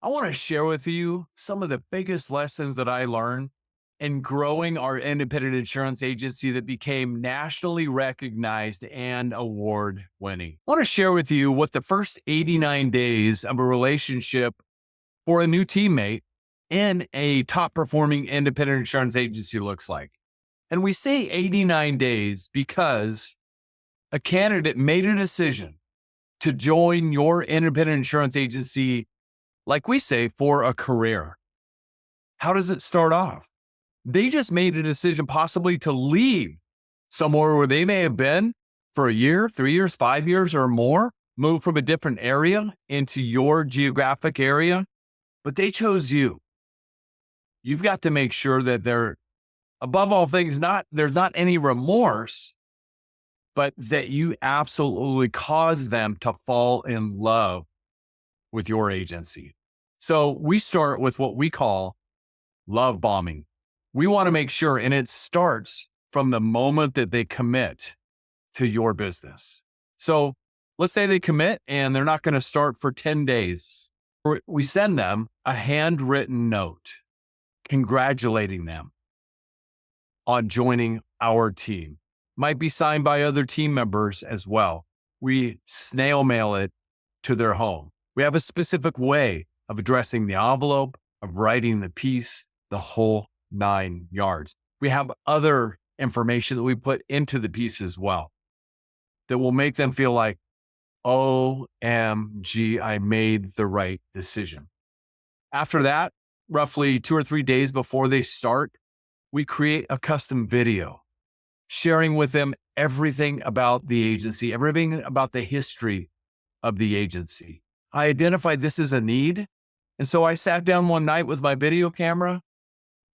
I want to share with you some of the biggest lessons that I learned in growing our independent insurance agency that became nationally recognized and award winning. I want to share with you what the first 89 days of a relationship for a new teammate in a top performing independent insurance agency looks like. And we say 89 days because a candidate made a decision to join your independent insurance agency, like we say, for a career. How does it start off? They just made a decision possibly to leave somewhere where they may have been for a year, 3 years, 5 years or more, move from a different area into your geographic area, but they chose you. You've got to make sure that above all things, there's not any remorse, but that you absolutely cause them to fall in love with your agency. So we start with what we call love bombing. We want to make sure, and it starts from the moment that they commit to your business. So let's say they commit and they're not going to start for 10 days. We send them a handwritten note congratulating them on joining our team. Might be signed by other team members as well. We snail mail it to their home. We have a specific way of addressing the envelope, of writing the piece, the whole 9 yards. We have other information that we put into the piece as well that will make them feel like, OMG, I made the right decision. After that, roughly 2 or 3 days before they start, we create a custom video sharing with them everything about the agency, everything about the history of the agency. I identified this as a need. And so I sat down one night with my video camera,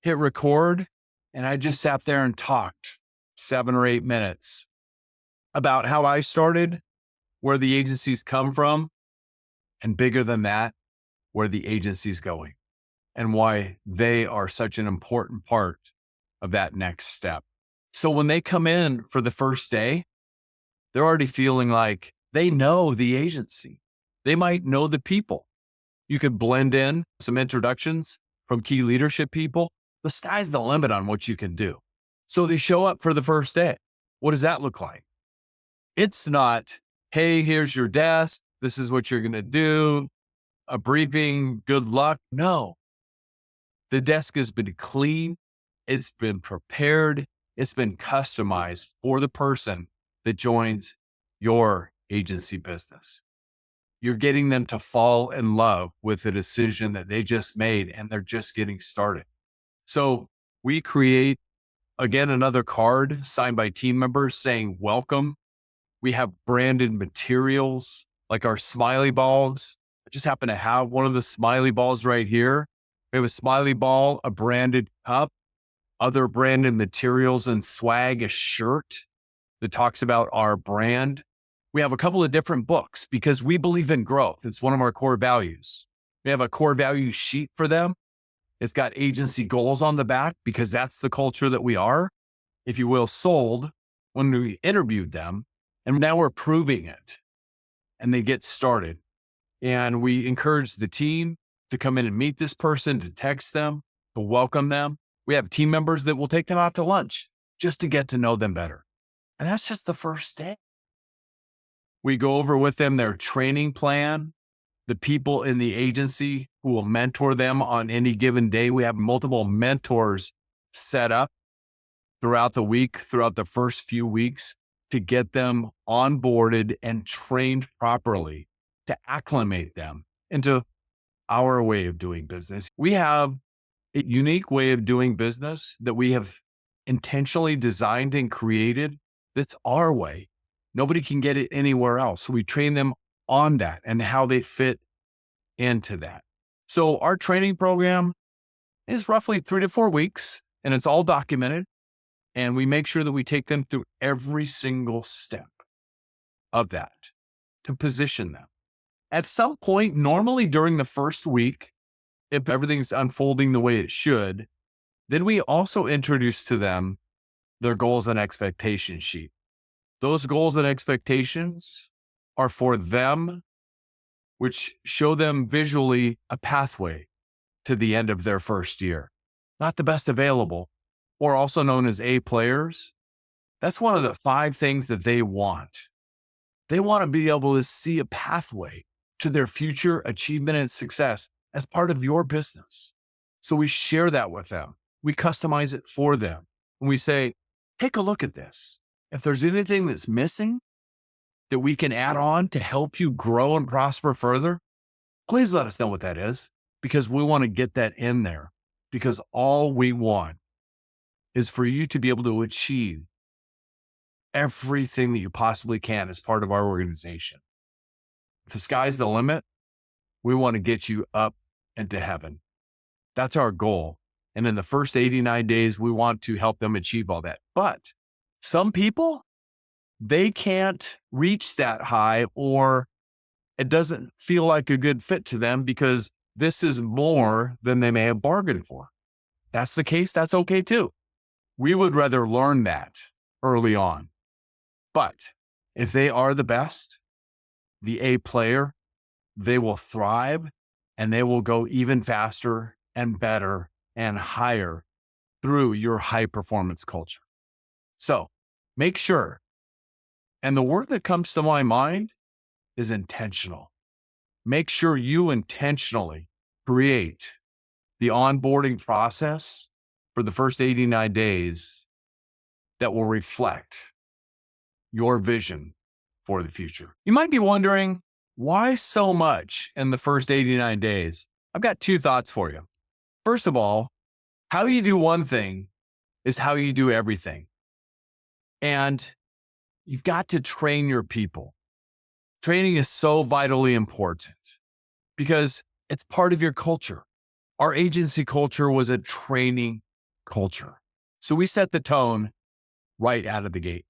hit record, and I just sat there and talked 7 or 8 minutes about how I started, where the agency's come from, and bigger than that, where the agency's going and why they are such an important part of that next step. So when they come in for the first day, they're already feeling like they know the agency. They might know the people. You could blend in some introductions from key leadership people. The sky's the limit on what you can do. So they show up for the first day. What does that look like? It's not, hey, here's your desk. This is what you're going to do. A briefing, good luck. No, the desk has been clean. It's been prepared. It's been customized for the person that joins your agency business. You're getting them to fall in love with the decision that they just made, and they're just getting started. So we create, again, another card signed by team members saying, welcome. We have branded materials like our smiley balls. I just happen to have one of the smiley balls right here. We have a smiley ball, a branded cup, other branded materials and swag, a shirt that talks about our brand. We have a couple of different books because we believe in growth. It's one of our core values. We have a core value sheet for them. It's got agency goals on the back because that's the culture that we are, if you will, sold when we interviewed them. And now we're proving it. And they get started. And we encourage the team to come in and meet this person, to text them, to welcome them. We have team members that will take them out to lunch just to get to know them better. And that's just the first day. We go over with them their training plan, the people in the agency who will mentor them on any given day. We have multiple mentors set up throughout the week, throughout the first few weeks, to get them onboarded and trained properly, to acclimate them into our way of doing business. We have a unique way of doing business that we have intentionally designed and created. That's our way. Nobody can get it anywhere else. So we train them on that and how they fit into that. So our training program is roughly 3 to 4 weeks, and it's all documented. And we make sure that we take them through every single step of that to position them. At some point, normally during the first week, if everything's unfolding the way it should, then we also introduce to them their goals and expectation sheet. Those goals and expectations are for them which show them visually a pathway to the end of their first year. Not the best available, or also known as A players. That's one of the 5 things that they want. They want to be able to see a pathway to their future achievement and success as part of your business. So we share that with them. We customize it for them. And we say, take a look at this. If there's anything that's missing that we can add on to help you grow and prosper further, please let us know what that is, because we want to get that in there, because all we want is for you to be able to achieve everything that you possibly can as part of our organization. If the sky's the limit, we want to get you up into heaven. That's our goal. And in the first 89 days, we want to help them achieve all that. But some people, they can't reach that high, or it doesn't feel like a good fit to them because this is more than they may have bargained for. That's the case. That's okay too. We would rather learn that early on. But if they are the best, the A player, they will thrive and they will go even faster and better and higher through your high performance culture. So make sure, and the word that comes to my mind is intentional. Make sure you intentionally create the onboarding process for the first 89 days that will reflect your vision for the future. You might be wondering, why so much in the first 89 days? I've got 2 thoughts for you. First of all, how you do one thing is how you do everything. And you've got to train your people. Training is so vitally important because it's part of your culture. Our agency culture was a training culture. So we set the tone right out of the gate.